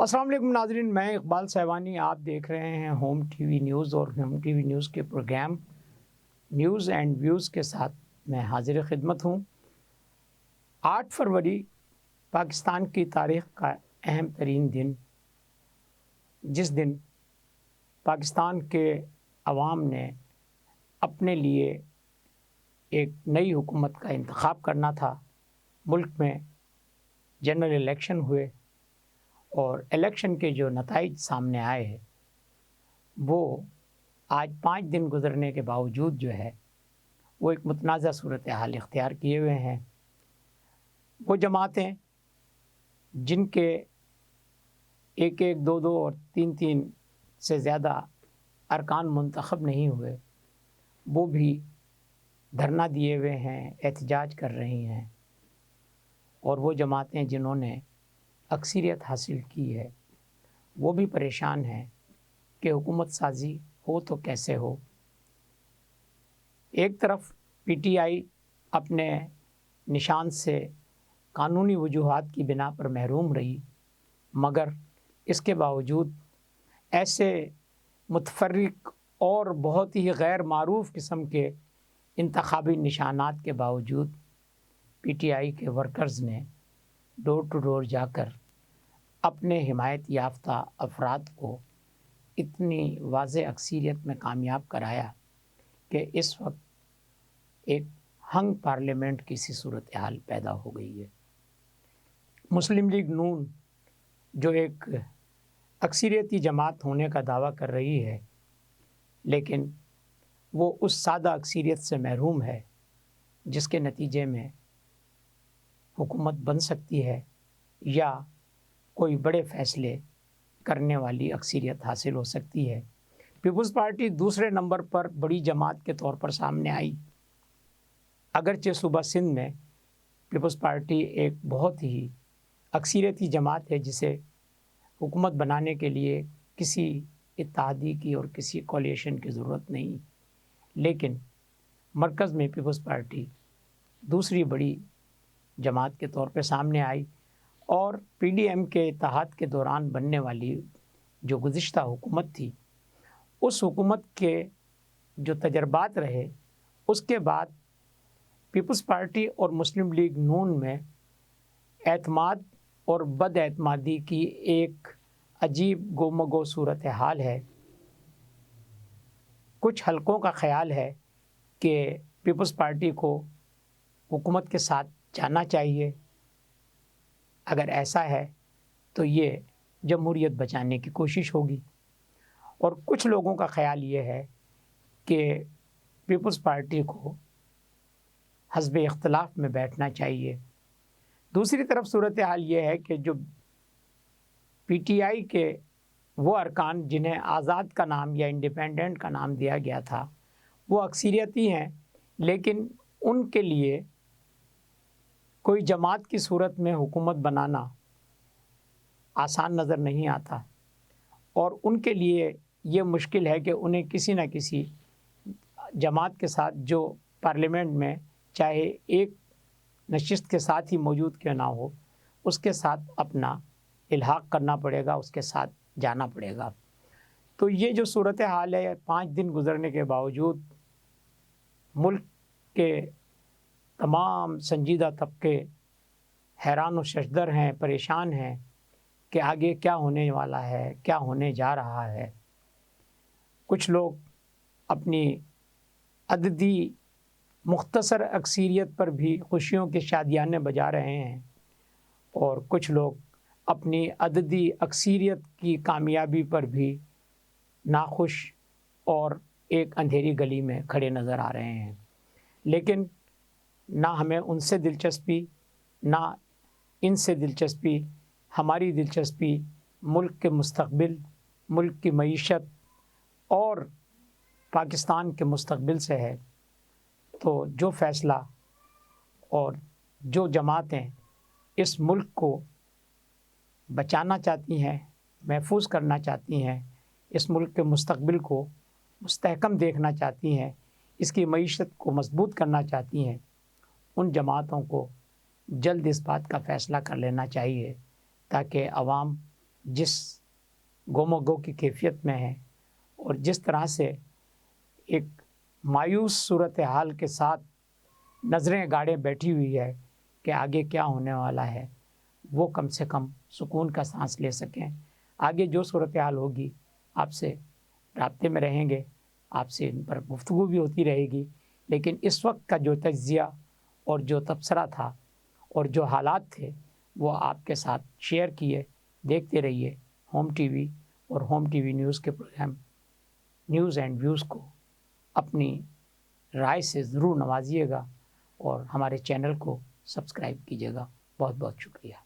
السلام علیکم ناظرین، میں اقبال سیوانی، آپ دیکھ رہے ہیں ہوم ٹی وی نیوز اور ہوم ٹی وی نیوز کے پروگرام نیوز اینڈ ویوز کے ساتھ میں حاضر خدمت ہوں۔ 8 فروری پاکستان کی تاریخ کا اہم ترین دن، جس دن پاکستان کے عوام نے اپنے لیے ایک نئی حکومت کا انتخاب کرنا تھا۔ ملک میں جنرل الیکشن ہوئے اور الیکشن کے جو نتائج سامنے آئے ہیں وہ آج 5 دن گزرنے کے باوجود جو ہے وہ ایک متنازع صورتحال اختیار کیے ہوئے ہیں۔ وہ جماعتیں جن کے 1-1، 2-2 اور 3-3 سے زیادہ ارکان منتخب نہیں ہوئے، وہ بھی دھرنا دیے ہوئے ہیں، احتجاج کر رہی ہیں، اور وہ جماعتیں جنہوں نے اکثریت حاصل کی ہے وہ بھی پریشان ہیں کہ حکومت سازی ہو تو کیسے ہو۔ ایک طرف پی ٹی آئی اپنے نشان سے قانونی وجوہات کی بنا پر محروم رہی، مگر اس کے باوجود ایسے متفرق اور بہت ہی غیر معروف قسم کے انتخابی نشانات کے باوجود پی ٹی آئی کے ورکرز نے ڈور ٹو ڈور جا کر اپنے حمایت یافتہ افراد کو اتنی واضح اکثریت میں کامیاب کرایا کہ اس وقت ایک ہنگ پارلیمنٹ کی سی صورتحال پیدا ہو گئی ہے۔ مسلم لیگ نون جو ایک اکثریتی جماعت ہونے کا دعویٰ کر رہی ہے، لیکن وہ اس سادہ اکثریت سے محروم ہے جس کے نتیجے میں حکومت بن سکتی ہے یا کوئی بڑے فیصلے کرنے والی اکثریت حاصل ہو سکتی ہے۔ پیپلز پارٹی دوسرے نمبر پر بڑی جماعت کے طور پر سامنے آئی، اگرچہ صوبہ سندھ میں پیپلز پارٹی ایک بہت ہی اکثریتی جماعت ہے جسے حکومت بنانے کے لیے کسی اتحادی کی اور کسی کولیشن کی ضرورت نہیں، لیکن مرکز میں پیپلز پارٹی دوسری بڑی جماعت کے طور پہ سامنے آئی، اور پی ڈی ایم کے اتحاد کے دوران بننے والی جو گزشتہ حکومت تھی، اس حکومت کے جو تجربات رہے، اس کے بعد پیپلز پارٹی اور مسلم لیگ نون میں اعتماد اور بد اعتمادی کی ایک عجیب گومگو صورتحال ہے۔ کچھ حلقوں کا خیال ہے کہ پیپلز پارٹی کو حکومت کے ساتھ جانا چاہیے، اگر ایسا ہے تو یہ جمہوریت بچانے کی کوشش ہوگی، اور کچھ لوگوں کا خیال یہ ہے کہ پیپلز پارٹی کو حزب اختلاف میں بیٹھنا چاہیے۔ دوسری طرف صورتحال یہ ہے کہ جو پی ٹی آئی کے وہ ارکان جنہیں آزاد کا نام یا انڈیپینڈنٹ کا نام دیا گیا تھا وہ اکثریتی ہیں، لیکن ان کے لیے کوئی جماعت کی صورت میں حکومت بنانا آسان نظر نہیں آتا، اور ان کے لیے یہ مشکل ہے کہ انہیں کسی نہ کسی جماعت کے ساتھ جو پارلیمنٹ میں چاہے ایک نشست کے ساتھ ہی موجود کیوں نہ ہو، اس کے ساتھ اپنا الحاق کرنا پڑے گا، اس کے ساتھ جانا پڑے گا۔ تو یہ جو صورتحال ہے 5 دن گزرنے کے باوجود ملک کے تمام سنجیدہ طبقے حیران و ششدر ہیں، پریشان ہیں کہ آگے کیا ہونے والا ہے، کیا ہونے جا رہا ہے۔ کچھ لوگ اپنی عددی مختصر اکثریت پر بھی خوشیوں کے شادیانے بجا رہے ہیں، اور کچھ لوگ اپنی عددی اکثریت کی کامیابی پر بھی ناخوش اور ایک اندھیری گلی میں کھڑے نظر آ رہے ہیں۔ لیکن نہ ہمیں ان سے دلچسپی، نہ ان سے دلچسپی، ہماری دلچسپی ملک کے مستقبل، ملک کی معیشت اور پاکستان کے مستقبل سے ہے۔ تو جو فیصلہ اور جو جماعتیں اس ملک کو بچانا چاہتی ہیں، محفوظ کرنا چاہتی ہیں، اس ملک کے مستقبل کو مستحکم دیکھنا چاہتی ہیں، اس کی معیشت کو مضبوط کرنا چاہتی ہیں، ان جماعتوں کو جلد اس بات کا فیصلہ کر لینا چاہیے تاکہ عوام جس گوم و گو کی کیفیت میں ہے اور جس طرح سے ایک مایوس صورتحال کے ساتھ نظریں گاڑے بیٹھی ہوئی ہے کہ آگے کیا ہونے والا ہے، وہ کم سے کم سکون کا سانس لے سکیں۔ آگے جو صورتحال ہوگی آپ سے رابطے میں رہیں گے، آپ سے ان پر گفتگو بھی ہوتی رہے گی، لیکن اس وقت کا جو تجزیہ اور جو تبصرہ تھا اور جو حالات تھے وہ آپ کے ساتھ شیئر کیے۔ دیکھتے رہیے ہوم ٹی وی اور ہوم ٹی وی نیوز کے پروگرام نیوز اینڈ ویوز کو، اپنی رائے سے ضرور نوازیے گا اور ہمارے چینل کو سبسکرائب کیجیے گا۔ بہت بہت شکریہ۔